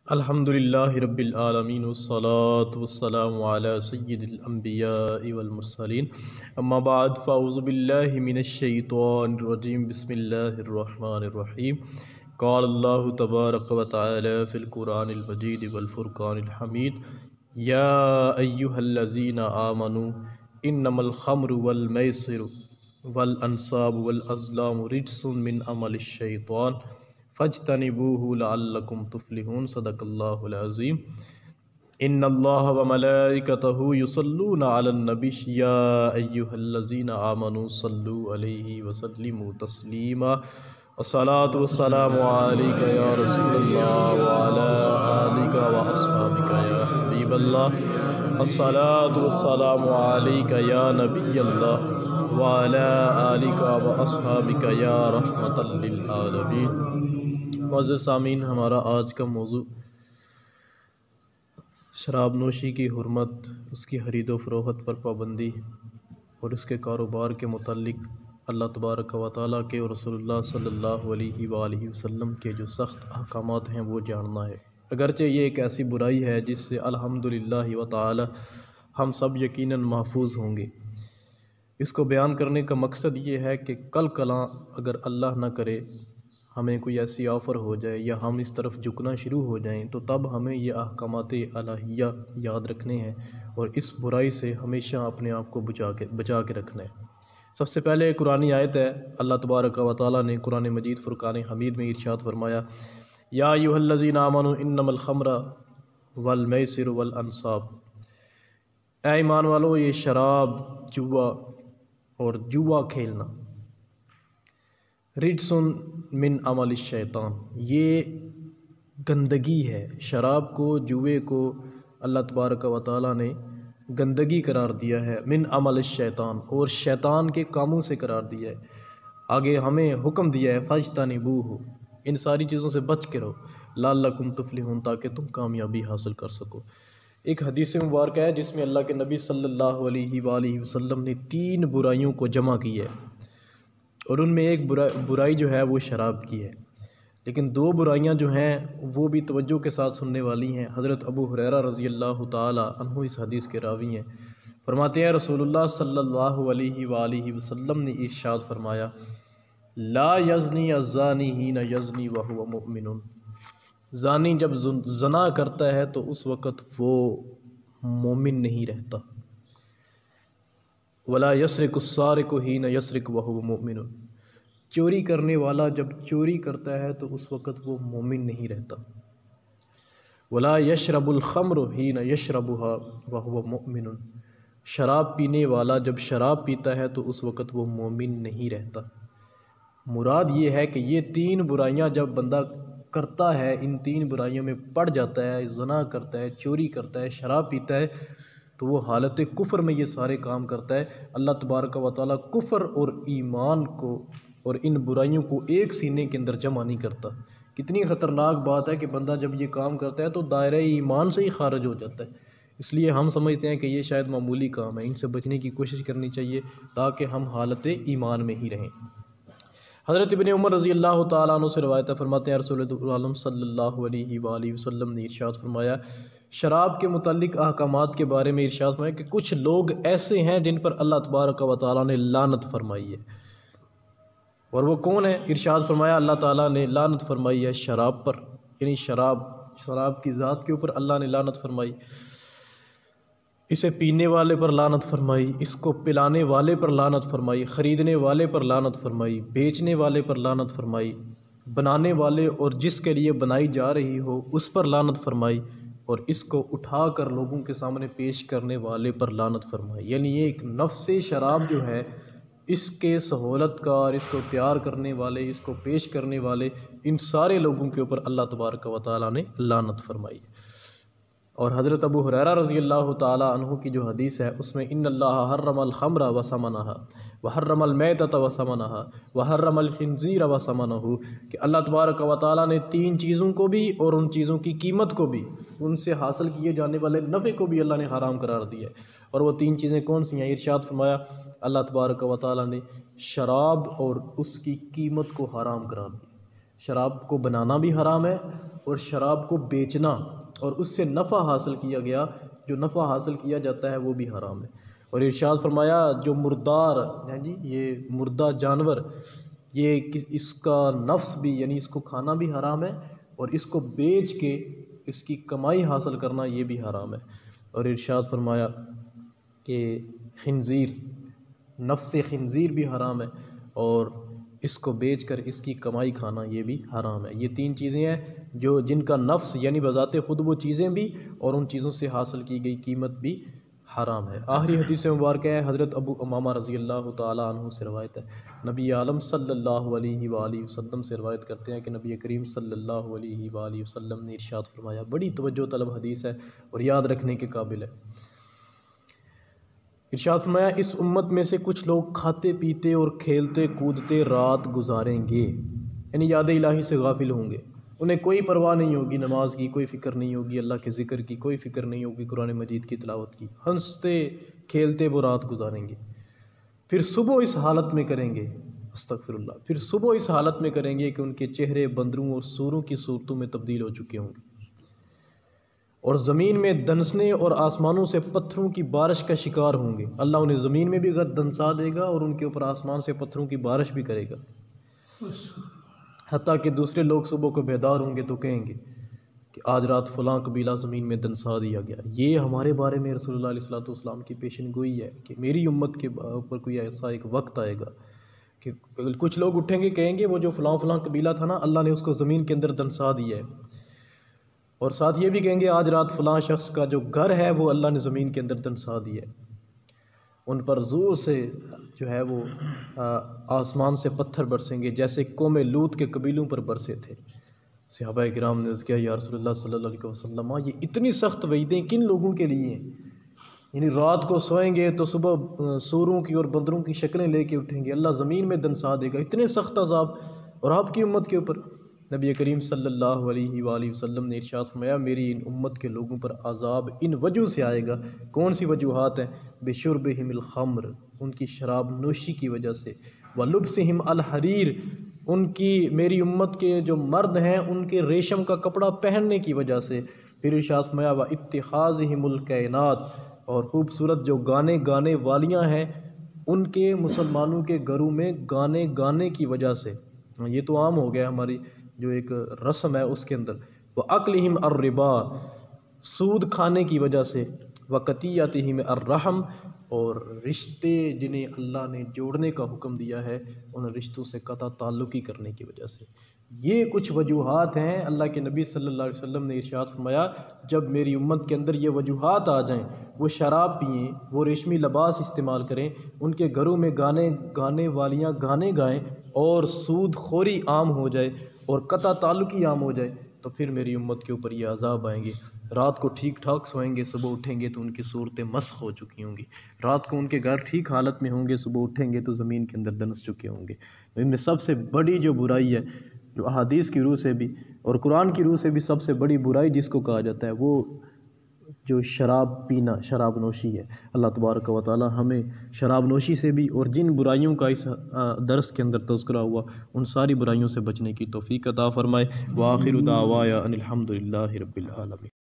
الحمدللہ رب العالمین والصلاة والسلام علی سید الانبیاء والمرسلین اما بعد فاعوذ باللہ من الشیطان الرجیم بسم اللہ الرحمن الرحیم قال اللہ تبارک و تعالی فی القرآن المجید والفرقان الحمید یا ایہا الذین آمنوا انما الخمر والمیسر والانصاب والازلام رجس من عمل الشیطان فاجتنبوه لعلکم تفلحون صدق اللہ العظیم ان اللہ وملائکتہ یصلون علی النبی یا ایہا الذین آمنوا صلوا علیہ وسلموا تسلیما الصلاة والسلام علیک یا رسول اللہ وعلی آلک واصحابک یا حبیب اللہ الصلاة والسلام علیک یا نبی اللہ وعلی آلک واصحابک یا رحمۃ للعالمین۔ معزز سامعین، ہمارا آج کا موضوع شراب نوشی کی حرمت، اس کی خرید و فروخت پر پابندی اور اس کے کاروبار کے متعلق اللہ تبارک و تعالیٰ کے اور رسول اللہ صلی اللہ علیہ وآلہ وسلم کے جو سخت احکامات ہیں وہ جاننا ہے۔ اگرچہ یہ ایک ایسی برائی ہے جس سے الحمدللہ و تعالی ہم سب یقیناً محفوظ ہوں گے۔ اس کو بیان کرنے کا مقصد یہ ہے کہ کل کلاں اگر اللہ نہ کرے ہمیں کوئی ایسی آفر ہو جائے یا ہم اس طرف جھکنا شروع ہو جائیں تو تب ہمیں یہ احکامات الہیہ یاد رکھنے ہیں اور اس برائی سے ہمیشہ اپنے آپ کو بچا کے رکھنا ہے۔ سب سے پہلے قرآنی آیت ہے، اللہ تبارک و تعالیٰ نے قرآن مجید فرقان حمید میں ارشاد فرمایا یا ایھا الذین آمنوا انما الخمر والمیسر والانصاب، اے ایمان والو، یہ شراب، جوا اور جوا کھیلنا رجسن من عمل الشیطان، یہ گندگی ہے۔ شراب کو، جوے کو اللہ تبارک و تعالیٰ نے گندگی قرار دیا ہے، من عمل الشیطان، اور شیطان کے کاموں سے قرار دیا ہے۔ آگے ہمیں حکم دیا ہے فاجتنبوہ، ان ساری چیزوں سے بچ کے رہو، لعلکم تفلحون، تاکہ تم کامیابی حاصل کر سکو۔ ایک حدیث مبارکہ ہے جس میں اللہ کے نبی صلی اللہ علیہ وآلہ وسلم نے 3 برائیوں کو جمع کی ہے، اور ان میں ایک برائی جو ہے وہ شراب کی ہے، لیکن 2 برائیاں جو ہیں وہ بھی توجہ کے ساتھ سننے والی ہیں۔ حضرت ابو ہریرہ رضی اللہ تعالی عنہ اس حدیث کے راوی ہیں، فرماتے ہیں رسول اللہ صلی اللہ علیہ وآلہ وسلم نے ارشاد فرمایا لا یزنی الزانی حین یزنی وہو مؤمن، زانی جب زنا کرتا ہے تو اس وقت وہ مومن نہیں رہتا، ولا یسرق السارق حین یسرق وہو مؤمن، چوری کرنے والا جب چوری کرتا ہے تو اس وقت وہ مومن نہیں رہتا، ولا یشرب الخمر حین یشربها وہو مؤمن، شراب پینے والا جب شراب پیتا ہے تو اس وقت وہ مومن نہیں رہتا۔ مراد یہ ہے کہ یہ 3 برائیاں جب بندہ کرتا ہے، ان 3 برائیوں میں پڑ جاتا ہے، زنا کرتا ہے، چوری کرتا ہے، شراب پیتا ہے، تو وہ حالت کفر میں یہ سارے کام کرتا ہے۔ اللہ تبارک و تعالیٰ کفر اور ایمان کو اور ان برائیوں کو ایک سینے کے اندر جمع نہیں کرتا۔ کتنی خطرناک بات ہے کہ بندہ جب یہ کام کرتا ہے تو دائرہ ایمان سے ہی خارج ہو جاتا ہے۔ اس لیے ہم سمجھتے ہیں کہ یہ شاید معمولی کام ہے، ان سے بچنے کی کوشش کرنی چاہیے تاکہ ہم حالت ایمان میں ہی رہیں۔ حضرت ابن عمر رضی اللہ تعالیٰ عنہ سے روایت ہے، فرماتے ہیں رسول اللہ صلی اللہ علیہ وآلہ وسلم نے ارشاد فرمایا، شراب کے متعلق احکامات کے بارے میں ارشاد فرمایا کہ کچھ لوگ ایسے ہیں جن پر اللہ تبارک و تعالیٰ نے لعنت فرمائی ہے، اور وہ کون ہے؟ ارشاد فرمایا اللہ تعالیٰ نے لعنت فرمائی ہے شراب پر، یعنی شراب کی ذات کے اوپر اللہ نے لعنت فرمائی، اسے پینے والے پر لعنت فرمائی، اس کو پلانے والے پر لعنت فرمائی، خریدنے والے پر لعنت فرمائی، بیچنے والے پر لعنت فرمائی، بنانے والے اور جس کے لیے بنائی جا رہی ہو اس پر لعنت فرمائی، اور اس کو اٹھا کر لوگوں کے سامنے پیش کرنے والے پر لعنت فرمائی۔ یعنی یہ ایک نفس شراب جو ہے، اس کے سہولت کار، اس کو تیار کرنے والے، اس کو پیش کرنے والے، ان سارے لوگوں کے اوپر اللہ تبارک و تعالیٰ نے لعنت فرمائی۔ اور حضرت ابو ہریرہ رضی اللہ تعالیٰ عنہ کی جو حدیث ہے اس میں ان اللہ حرم الخمر وثمنها وحرم المیتۃ وثمنها وحرم الخنزیر وثمنہ، کہ اللہ تبارک و تعالیٰ نے 3 چیزوں کو بھی اور ان چیزوں کی قیمت کو بھی، ان سے حاصل کیے جانے والے نفع کو بھی اللہ نے حرام قرار دیا ہے۔ اور وہ 3 چیزیں کون سی ہیں؟ ارشاد فرمایا اللہ تبارک و تعالیٰ نے شراب اور اس کی قیمت کو حرام قرار دیا۔ شراب کو بنانا بھی حرام ہے اور شراب کو بیچنا اور اس سے نفع حاصل کیا گیا، جو نفع حاصل کیا جاتا ہے وہ بھی حرام ہے۔ اور ارشاد فرمایا جو مردار ہیں جی، یہ مردہ جانور، یہ اس کا نفس بھی یعنی اس کو کھانا بھی حرام ہے اور اس کو بیچ کے اس کی کمائی حاصل کرنا یہ بھی حرام ہے۔ اور ارشاد فرمایا کہ خنزیر، نفس خنزیر بھی حرام ہے اور اس کو بیچ کر اس کی کمائی کھانا یہ بھی حرام ہے۔ یہ تین چیزیں ہیں جو جن کا نفس یعنی بذات خود وہ چیزیں بھی اور ان چیزوں سے حاصل کی گئی قیمت بھی حرام ہے۔ آخری حدیث مبارکہ ہے حضرت ابو امامہ رضی اللہ تعالیٰ عنہ سے روایت ہے، نبی عالم صلی اللہ علیہ وآلہ وسلم سے روایت کرتے ہیں کہ نبی کریم صلی اللہ علیہ وآلہ وسلم نے ارشاد فرمایا، بڑی توجہ طلب حدیث ہے اور یاد رکھنے کے قابل ہے۔ ارشاد فرمایا اس امت میں سے کچھ لوگ کھاتے پیتے اور کھیلتے کودتے رات گزاریں گے، یعنی یاد الہی سے غافل ہوں گے، انہیں کوئی پرواہ نہیں ہوگی، نماز کی کوئی فکر نہیں ہوگی، اللہ کے ذکر کی کوئی فکر نہیں ہوگی، قرآن مجید کی تلاوت کی، ہنستے کھیلتے وہ رات گزاریں گے، پھر صبح اس حالت میں کریں گے، استغفر اللہ، پھر صبح اس حالت میں کریں گے کہ ان کے چہرے بندروں اور سوروں کی صورتوں میں تبدیل ہو چکے ہوں گے، اور زمین میں دنسنے اور آسمانوں سے پتھروں کی بارش کا شکار ہوں گے۔ اللہ انہیں زمین میں بھی دنسا دے گا اور ان کے اوپر آسمان سے پتھروں کی بارش بھی کرے گا، حتیٰ کہ دوسرے لوگ صبح کو بیدار ہوں گے تو کہیں گے کہ آج رات فلاں قبیلہ زمین میں دنسا دیا گیا۔ یہ ہمارے بارے میں رسول اللہ علیہ السلام کی پیشن گوئی ہے کہ میری امت کے اوپر کوئی ایسا ایک وقت آئے گا کہ کچھ لوگ اٹھیں گے کہیں گے وہ جو فلاں فلاں قبیلہ تھا نا، اللہ نے اس کو زمین کے اندر دنسا دیا ہے، اور ساتھ یہ بھی کہیں گے آج رات فلاں شخص کا جو گھر ہے وہ اللہ نے زمین کے اندر دنسا دیا ہے۔ ان پر زور سے جو ہے وہ آسمان سے پتھر برسیں گے جیسے قوم لوط کے قبیلوں پر برسے تھے۔ صحابہ کرام نے کہا یا رسول اللہ صلی اللہ علیہ وسلم، یہ اتنی سخت وعیدیں کن لوگوں کے لیے ہیں؟ یعنی رات کو سوئیں گے تو صبح سوروں کی اور بندروں کی شکلیں لے کے اٹھیں گے، اللہ زمین میں دنسا دے گا، اتنے سخت عذاب اور آپ کی امت کے اوپر۔ نبی کریم صلی اللہ علیہ وآلہ وسلم نے ارشاد فرمایا میری ان امت کے لوگوں پر عذاب ان وجہ سے آئے گا۔ کون سی وجوہات ہیں؟ بشربہم الخمر، ان کی شراب نوشی کی وجہ سے، ولبسہم الحریر، ان کی میری امت کے جو مرد ہیں ان کے ریشم کا کپڑا پہننے کی وجہ سے، پھر ارشاد فرمایا واتخاذہم الکینات، اور خوبصورت جو گانے گانے والیاں ہیں ان کے مسلمانوں کے گھروں میں گانے گانے کی وجہ سے، یہ تو عام ہو گیا ہماری جو ایک رسم ہے اس کے اندر، وَأَكْلِهِمْ الرِّبَا، سود کھانے کی وجہ سے، وَقَطِيَّتِهِمْ الرَّحْمَ، اور رشتے جنہیں اللہ نے جوڑنے کا حکم دیا ہے ان رشتوں سے قطع تعلقی کرنے کی وجہ سے۔ یہ کچھ وجوہات ہیں۔ اللہ کے نبی صلی اللہ علیہ وسلم نے ارشاد فرمایا جب میری امت کے اندر یہ وجوہات آ جائیں، وہ شراب پئیں، وہ ریشمی لباس استعمال کریں، ان کے گھروں میں گانے والیاں گانے گائیں اور سود خوری عام ہو جائے اور قطع تعلقی عام ہو جائے، تو پھر میری امت کے اوپر یہ عذاب آئیں گے۔ رات کو ٹھیک ٹھاک سوئیں گے، صبح اٹھیں گے تو ان کی صورتیں مسخ ہو چکی ہوں گی، رات کو ان کے گھر ٹھیک حالت میں ہوں گے، صبح اٹھیں گے تو زمین کے اندر دنس چکے ہوں گے۔ تو ان میں سب سے بڑی جو برائی ہے، جو احادیث کی روح سے بھی اور قرآن کی روح سے بھی سب سے بڑی برائی جس کو کہا جاتا ہے وہ جو شراب پینا، شراب نوشی ہے۔ اللہ تبارک و تعالی ہمیں شراب نوشی سے بھی اور جن برائیوں کا اس درس کے اندر تذکرہ ہوا ان ساری برائیوں سے بچنے کی توفیق عطا فرمائے۔ وآخر دعوایا ان الحمد للہ رب العالمین۔